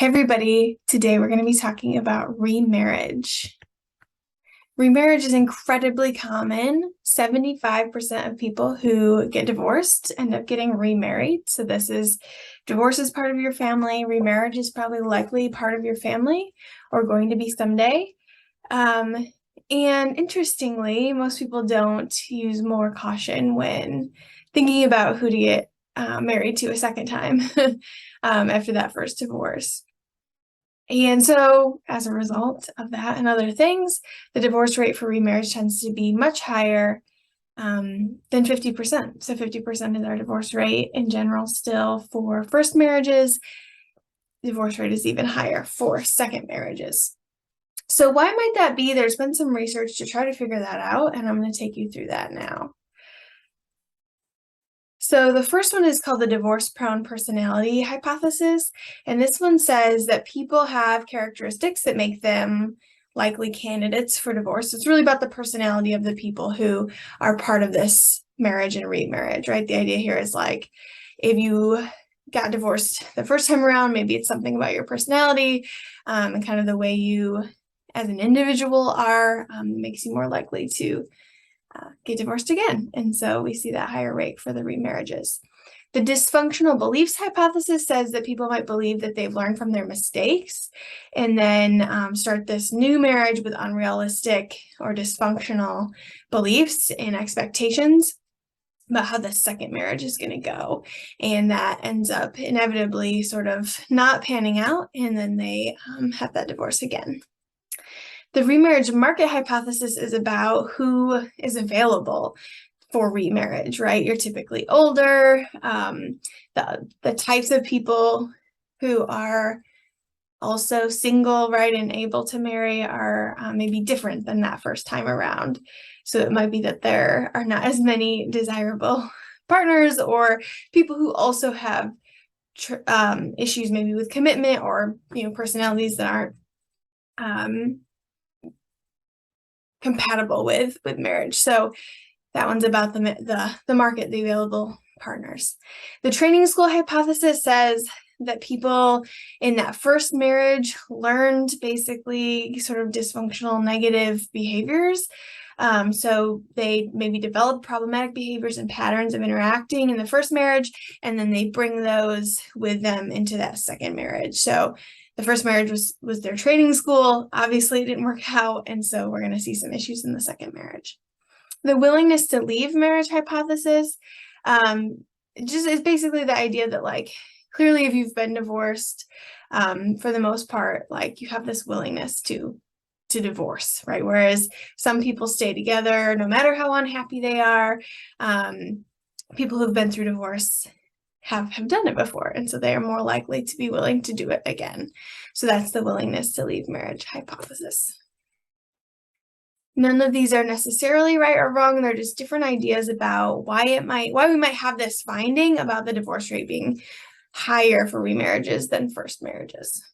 Hey everybody, today we're going to be talking about remarriage. Remarriage is incredibly common. 75% of people who get divorced end up getting remarried. So divorce is part of your family. Remarriage is probably likely part of your family or going to be someday. And interestingly, most people don't use more caution when thinking about who to get married to a second time after that first divorce. And so as a result of that and other things, the divorce rate for remarriage tends to be much higher than 50%. So 50% is our divorce rate in general still for first marriages. Divorce rate is even higher for second marriages. So why might that be? There's been some research to try to figure that out, and I'm going to take you through that now. So the first one is called the divorce-prone personality hypothesis, and this one says that people have characteristics that make them likely candidates for divorce. It's really about the personality of the people who are part of this marriage and remarriage, right? The idea here is like, if you got divorced the first time around, maybe it's something about your personality and kind of the way you as an individual are, makes you more likely to get divorced again. And so we see that higher rate for the remarriages. The dysfunctional beliefs hypothesis says that people might believe that they've learned from their mistakes and then start this new marriage with unrealistic or dysfunctional beliefs and expectations about how the second marriage is going to go. And that ends up inevitably sort of not panning out, and then they have that divorce again. The remarriage market hypothesis is about who is available for remarriage, right? You're typically older. The types of people who are also single, right, and able to marry are maybe different than that first time around. So it might be that there are not as many desirable partners or people who also have issues maybe with commitment or, personalities that aren't compatible with marriage. So that one's about the market, the available partners. The training school hypothesis says that people in that first marriage learned basically sort of dysfunctional negative behaviors. So they maybe developed problematic behaviors and patterns of interacting in the first marriage, and then they bring those with them into that second marriage. So the first marriage was their training school. Obviously, it didn't work out, and so we're going to see some issues in the second marriage. The willingness to leave marriage hypothesis just is basically the idea that, like, clearly if you've been divorced, for the most part, like, you have this willingness to divorce, right? Whereas some people stay together no matter how unhappy they are. People who've been through divorce have done it before, and so they are more likely to be willing to do it again. So that's the willingness to leave marriage hypothesis. None of these are necessarily right or wrong. They're just different ideas about why we might have this finding about the divorce rate being higher for remarriages than first marriages.